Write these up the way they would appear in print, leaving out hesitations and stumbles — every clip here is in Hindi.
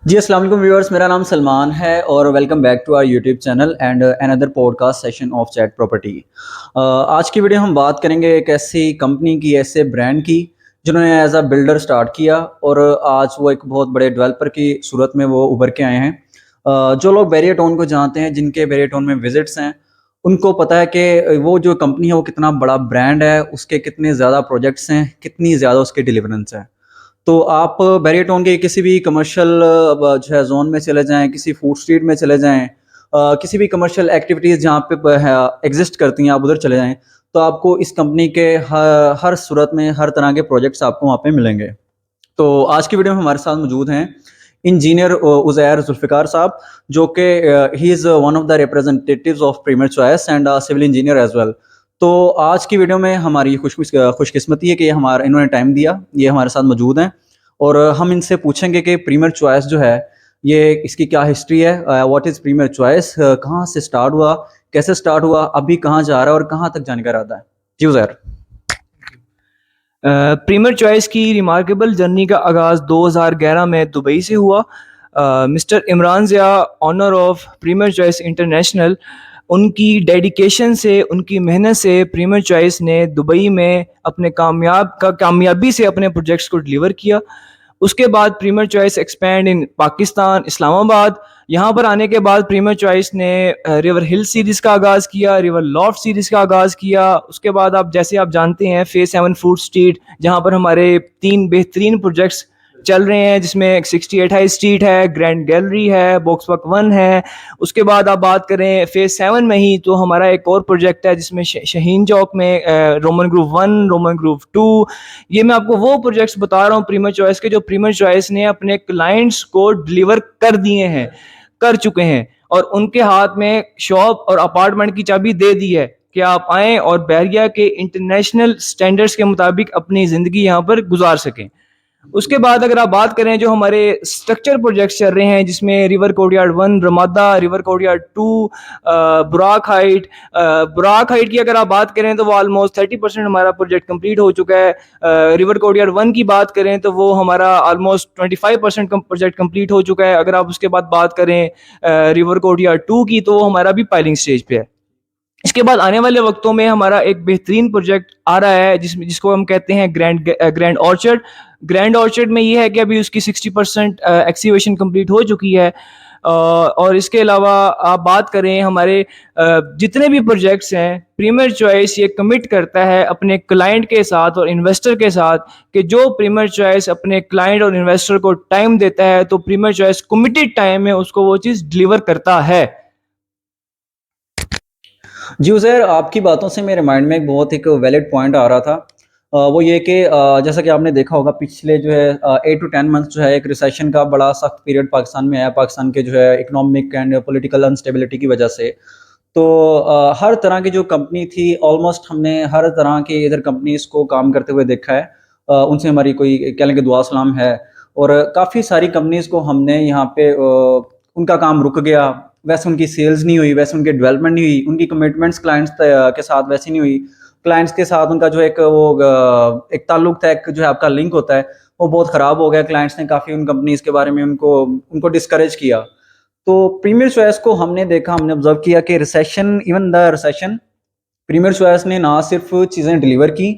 जी अस्सलाम वालेकुम व्यूअर्स, मेरा नाम सलमान है और welcome back to our YouTube channel and another podcast session of chat property. आज की वीडियो हम बात करेंगे एक ऐसी कंपनी की, ऐसे ब्रांड की जिन्होंने एज अ बिल्डर स्टार्ट किया और आज वो एक बहुत बड़े डेवलपर की सूरत में वो उभर के आए हैं। जो लोग बैरियटोन को जानते हैं, जिनके बैरियटोन में विजिट्स हैं, उनको पता है कि वो जो कंपनी है वो कितना बड़ा ब्रांड है, उसके कितने ज़्यादा प्रोजेक्ट्स हैं, कितनी ज़्यादा उसके डिलीवरेंस है। तो आप बैरियटोन के किसी भी कमर्शियल जो है जोन में चले जाएँ, किसी फूड स्ट्रीट में चले जाएँ, किसी भी कमर्शियल एक्टिविटीज़ जहाँ पे है एग्ज़िस्ट करती हैं, आप उधर चले जाएँ, तो आपको इस कंपनी के हर सूरत में हर तरह के प्रोजेक्ट्स आपको वहाँ पे मिलेंगे। तो आज की वीडियो में हमारे साथ मौजूद हैं इंजीनियर उज़ैर ज़ुल्फ़िकार साहब, जो कि he is one of the representatives of premier choice and civil engineer as well. तो आज की वीडियो में हमारी खुशकिस्मती है कि इन्होंने टाइम दिया, ये हमारे साथ मौजूद हैं और हम इनसे पूछेंगे कि प्रीमियर चॉइस जो है, ये इसकी क्या हिस्ट्री है, व्हाट इज़ प्रीमियर चॉइस, कहाँ से स्टार्ट हुआ, कैसे स्टार्ट हुआ, अभी कहाँ जा रहा है और कहाँ तक जाने का इरादा है? जी उज़ैर। प्रीमियर चॉइस की रिमार्केबल जर्नी का आगाज़ 2011 में दुबई से हुआ। Mister Imran Zia, owner of premier choice international, उनकी डेडिकेशन से, उनकी मेहनत से प्रीमियर चॉइस ने दुबई में अपने कामयाबी से अपने प्रोजेक्ट्स को डिलीवर किया। उसके बाद premier choice expand in Pakistan, Islamabad. यहाँ पर आने के बाद प्रीमियर चॉइस ने रिवर हिल सीरीज़ का आगाज़ किया, रिवर लॉफ्ट सीरीज़ का आगाज़ किया। उसके बाद आप जानते हैं फेज़ 7 फूड स्ट्रीट, जहाँ पर हमारे 3 बेहतरीन प्रोजेक्ट्स चल रहे हैं, जिसमें 68 हाई स्ट्रीट है, ग्रैंड गैलरी है, बॉक्सवर्क 1 है। उसके बाद आप बात करें फेज़ 7 में ही, तो हमारा एक और प्रोजेक्ट है जिसमें शहीन चौक में रोमन ग्रुव 1, रोमन ग्रुव 2। ये मैं आपको वो प्रोजेक्ट्स बता रहा हूँ प्रीमियर चॉइस के, जो प्रीमियर चॉइस ने अपने क्लाइंट्स को डिलीवर कर दिए हैं, कर चुके हैं, और उनके हाथ में शॉप और अपार्टमेंट की चाबी दे दी है कि आप आएँ और बहरिया के इंटरनेशनल स्टैंडर्ड्स के मुताबिक अपनी ज़िंदगी यहाँ पर गुजार सकें। उसके बाद अगर आप बात करें जो हमारे स्ट्रक्चर प्रोजेक्ट्स चल रहे हैं, जिसमें river courtyard 1 Ramada, river courtyard 2 बुराक हाइट की अगर आप बात करें तो वो ऑलमोस्ट 30% हमारा प्रोजेक्ट कंप्लीट हो चुका है। रिवर कोर्टयार्ड 1 की बात करें तो वो हमारा ऑलमोस्ट 25% प्रोजेक्ट कंप्लीट हो चुका है। अगर आप उसके बाद बात करें रिवर कोर्टयार्ड 2 की, तो वो हमारा भी पाइलिंग स्टेज पे है। इसके बाद आने वाले वक्तों में हमारा एक बेहतरीन प्रोजेक्ट आ रहा है जिसको हम कहते हैं ग्रैंड ऑर्चर्ड। ग्रैंड ऑर्चर्ड में ये है कि अभी उसकी 60% एक्सीवेशन कंप्लीट हो चुकी है। और इसके अलावा आप बात करें हमारे जितने भी प्रोजेक्ट्स हैं, प्रीमियर चॉइस ये कमिट करता है अपने क्लाइंट के साथ और इन्वेस्टर के साथ कि जो प्रीमियर चॉइस अपने क्लाइंट और इन्वेस्टर को टाइम देता है, तो प्रीमियर चॉइस कमिटेड टाइम में उसको वो चीज़ डिलीवर करता है। जी उज़ैर, आपकी बातों से मेरे माइंड में एक बहुत एक वैलिड पॉइंट आ रहा था। वो ये कि जैसा कि आपने देखा होगा पिछले जो है 8 टू 10 मंथ्स जो है एक रिसेशन का बड़ा सख्त पीरियड पाकिस्तान में आया, पाकिस्तान के जो है इकोनॉमिक एंड पॉलिटिकल अनस्टेबिलिटी की वजह से। तो हर तरह की जो कंपनी थी, ऑलमोस्ट हमने हर तरह के इधर कंपनीज़ को काम करते हुए देखा है। उनसे हमारी कोई कह लें कि दुआ सलाम है और काफ़ी सारी कंपनीज़ को हमने यहाँ पे उनका काम रुक गया, वैसे उनकी सेल्स नहीं हुई, वैसे उनकी डेवलपमेंट नहीं हुई, उनकी कमिटमेंट्स क्लाइंट्स के साथ वैसी नहीं हुई। क्लाइंट्स के साथ उनका जो एक वो एक ताल्लुक था, एक जो है आपका लिंक होता है, वो बहुत ख़राब हो गया। क्लाइंट्स ने काफ़ी उन कंपनीज़ के बारे में उनको उनको डिस्करेज किया। तो प्रीमियर चॉइस को हमने देखा, हमने ऑब्जर्व किया कि recession, even the recession, premier choice ने ना सिर्फ चीज़ें डिलीवर की,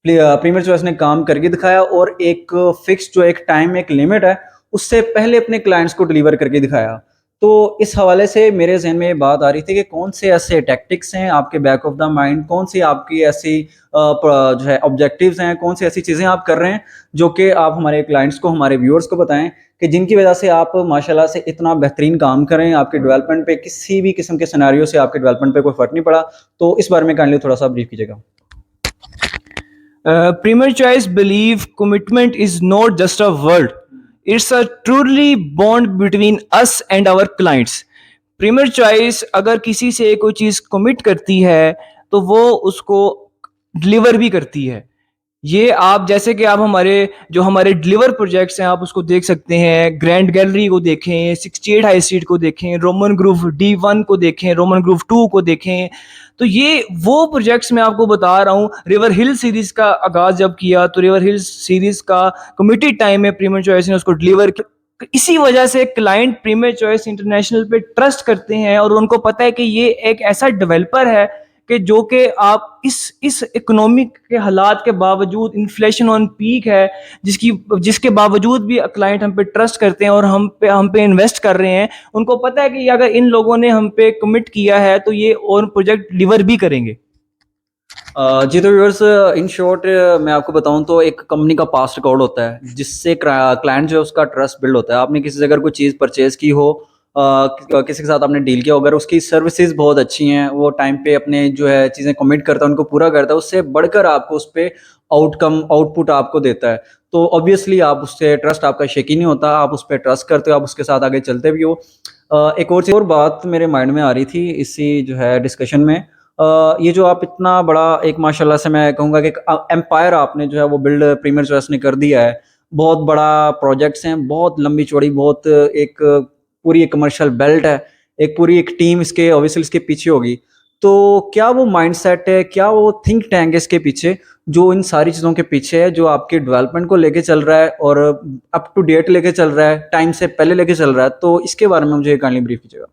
प्रीमियर चॉइस ने काम करके दिखाया और एक फिक्स जो एक टाइम, एक लिमिट है, उससे पहले अपने क्लाइंट्स को डिलीवर करके दिखाया। तो इस हवाले से मेरे ज़हन में ये बात आ रही थी कि कौन से ऐसे टैक्टिक्स हैं आपके बैक ऑफ द माइंड, कौन सी आपकी ऐसी जो है ऑब्जेक्टिव्स हैं, कौन सी ऐसी चीज़ें आप कर रहे हैं जो कि आप हमारे क्लाइंट्स को, हमारे व्यूअर्स को बताएं कि जिनकी वजह से आप माशाल्लाह से इतना बेहतरीन काम करें, आपके डेवलपमेंट पे किसी भी किस्म के सिनेरियो से आपके डेवलपमेंट पे कोई फ़र्क नहीं पड़ा। तो इस बारे में काइंडली थोड़ा सा ब्रीफ कीजिएगा। Premier choice believe commitment is not just a word, it's a truly bond between us and our clients. Premier choice अगर किसी से कोई चीज़ commit करती है, तो वो उसको डिलीवर भी करती है। ये आप जैसे कि आप हमारे डिलीवर प्रोजेक्ट्स हैं, आप उसको देख सकते हैं। ग्रैंड गैलरी को देखें, 68 हाई स्ट्रीट को देखें, रोमन ग्रुव D1 को देखें, रोमन ग्रुव 2 को देखें। तो ये वो प्रोजेक्ट्स मैं आपको बता रहा हूँ। रिवर हिल सीरीज का आगाज जब किया, तो रिवर हिल सीरीज का कमिटेड टाइम में प्रीमियर चॉइस ने उसको डिलीवर किया। इसी वजह से क्लाइंट प्रीमियर चॉइस इंटरनेशनल पे ट्रस्ट करते हैं और उनको पता है कि ये एक ऐसा डेवलपर है कि जो कि आप इस इकोनॉमिक के हालात के बावजूद, इन्फ्लेशन ऑन पीक है, जिसके बावजूद भी क्लाइंट हम पे ट्रस्ट करते हैं और हम पे इन्वेस्ट कर रहे हैं। उनको पता है कि अगर इन लोगों ने हम पे कमिट किया है तो ये और प्रोजेक्ट डिलीवर भी करेंगे। जी तो व्यूअर्स, इन शॉर्ट मैं आपको बताऊं तो एक कंपनी का पास रिकॉर्ड होता है जिससे क्लाइंट जो है उसका ट्रस्ट बिल्ड होता है। आपने किसी से अगर कोई चीज़ परचेज की हो, किसी के साथ आपने डील किया हो, अगर उसकी सर्विसेज बहुत अच्छी हैं, वो टाइम पे अपने जो है चीज़ें कमिट करता है, उनको पूरा करता है, उससे बढ़कर आपको उस पर आउटपुट आपको देता है, तो ऑब्वियसली आप उससे ट्रस्ट आपका शेकी नहीं होता, आप उस पर ट्रस्ट करते हो, आप उसके साथ आगे चलते भी हो। एक और चीज़ और बात मेरे माइंड में आ रही थी इसी जो है डिस्कशन में, ये जो आप इतना बड़ा एक माशाल्लाह से मैं कहूँगा कि एक एम्पायर आपने जो है वो बिल्ड प्रीमियर चॉइस ने कर दिया है। बहुत बड़ा प्रोजेक्ट्स हैं, बहुत लंबी चौड़ी, बहुत एक पूरी एक कमर्शियल बेल्ट है, एक पूरी एक टीम इसके ऑब्वियसली इसके पीछे होगी। तो क्या वो माइंडसेट है, क्या वो थिंक टैंक है इसके पीछे, जो इन सारी चीज़ों के पीछे है, जो आपके डेवलपमेंट को लेके चल रहा है और अप टू डेट लेके चल रहा है, टाइम से पहले लेके चल रहा है? तो इसके बारे में मुझे काइंडली ब्रीफ कीजिएगा।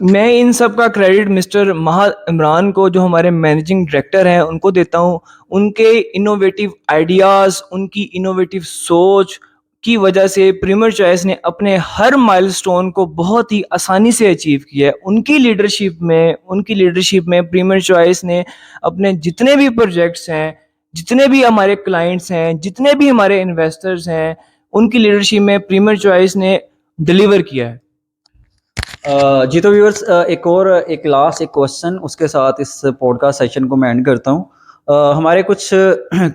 मैं इन सब का क्रेडिट मिस्टर महा इमरान को, जो हमारे मैनेजिंग डायरेक्टर हैं, उनको देता हूँ। उनके इनोवेटिव आइडियाज़, उनकी इनोवेटिव सोच की वजह से प्रीमियर चॉइस ने अपने हर माइलस्टोन को बहुत ही आसानी से अचीव किया है। उनकी लीडरशिप में प्रीमियर चॉइस ने अपने जितने भी प्रोजेक्ट्स हैं, जितने भी हमारे क्लाइंट्स हैं, जितने भी हमारे इन्वेस्टर्स हैं, उनकी लीडरशिप में प्रीमियर चॉइस ने डिलीवर किया है। जी तो व्यूअर्स, एक लास्ट एक क्वेश्चन उसके साथ इस पॉडकास्ट सेशन को मैं एंड करता हूँ। हमारे कुछ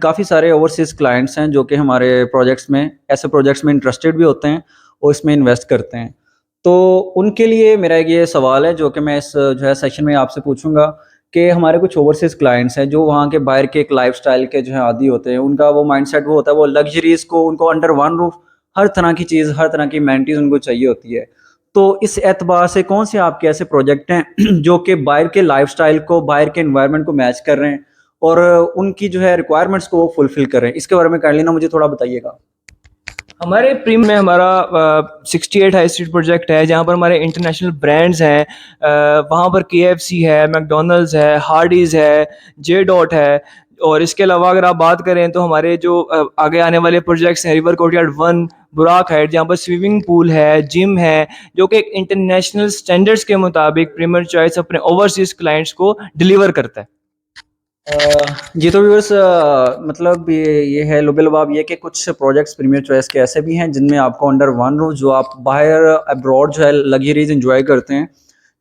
काफ़ी सारे ओवरसीज़ क्लाइंट्स हैं जो कि हमारे ऐसे प्रोजेक्ट्स में इंटरेस्टेड भी होते हैं और इसमें इन्वेस्ट करते हैं। तो उनके लिए मेरा एक ये सवाल है जो कि मैं इस जो है सेशन में आपसे पूछूंगा कि हमारे कुछ ओवरसीज़ क्लाइंट्स हैं जो वहाँ के बाहर के एक लाइफस्टाइल के जो है आदी होते हैं। उनका वो माइंडसेट वो होता है, वो लग्जरीज़ को उनको अंडर वन रूफ हर तरह की चीज़, हर तरह की एमेनिटीज़ उनको चाहिए होती है। तो इस एतबार से कौन से आपके ऐसे प्रोजेक्ट हैं जो कि बाहर के लाइफस्टाइल को, बाहर के एनवायरनमेंट को मैच कर रहे हैं और उनकी जो है रिक्वायरमेंट्स को वो फुलफिल कर रहे हैं? इसके बारे में काइंडली ना मुझे थोड़ा बताइएगा। हमारे प्रीम में हमारा 68 हाई स्ट्रीट प्रोजेक्ट है, जहाँ पर हमारे इंटरनेशनल ब्रांड्स हैं। वहाँ पर KFC है, मैकडोनल्ड्स है, हार्डीज़ है, जे डॉट है। और इसके अलावा अगर आप बात करें तो हमारे जो आगे आने वाले प्रोजेक्ट्स हैं, रिवर कोर्टयार्ड 1 बुराक हाइट, जहाँ पर स्विमिंग पूल है, जिम है, जो कि एक इंटरनेशनल स्टैंडर्ड्स के मुताबिक प्रीमियर चॉइस अपने ओवरसीज़ क्लाइंट्स को डिलीवर करता है। जी तो व्यूअर्स, मतलब ये है लुबेलुबाब ये कि कुछ प्रोजेक्ट्स प्रीमियर चॉइस के ऐसे भी हैं जिनमें आपको अंडर वन रूफ जो आप बाहर अब्रॉड जो है लग्जरीज एंजॉय करते हैं,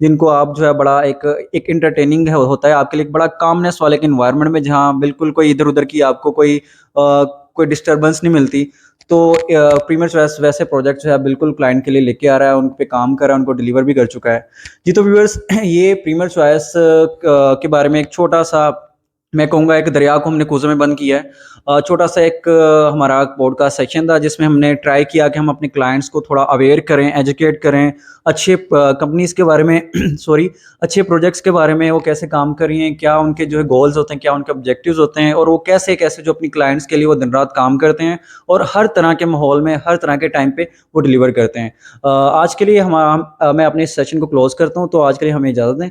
जिनको आप जो है बड़ा एक इंटरटेनिंग होता है आपके लिए, एक बड़ा कामनेस वाले एक इन्वायरमेंट में जहाँ बिल्कुल कोई इधर उधर की आपको कोई डिस्टर्बेंस नहीं मिलती। तो प्रीमियर चॉइस वैसे प्रोजेक्ट जो है बिल्कुल क्लाइंट के लिए लेके आ रहा है, उन पे काम कर रहा है, उनको डिलीवर भी कर चुका है। जी तो व्यूअर्स, ये प्रीमियर चॉइस के बारे में एक छोटा सा, मैं कहूँगा एक दरिया को हमने कूज़े में बंद किया है। छोटा सा एक हमारा पॉडकास्ट सेक्शन था जिसमें हमने ट्राई किया कि हम अपने क्लाइंट्स को थोड़ा अवेयर करें, एजुकेट करें, अच्छे कंपनीज़ के बारे में सॉरी, अच्छे प्रोजेक्ट्स के बारे में, वो कैसे काम कर रही हैं, क्या उनके जो है गोल्स होते हैं, क्या उनके ऑब्जेक्टिव्स होते हैं, और वो कैसे जो अपनी क्लाइंट्स के लिए वो दिन रात काम करते हैं और हर तरह के माहौल में, हर तरह के टाइम पे वो डिलीवर करते हैं। आज के लिए मैं अपने इस सेशन को क्लोज़ करता हूँ, तो आज के लिए हमें इजाज़त दें।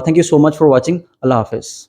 Thank you so much for watching. अल्लाह हाफ़िज़।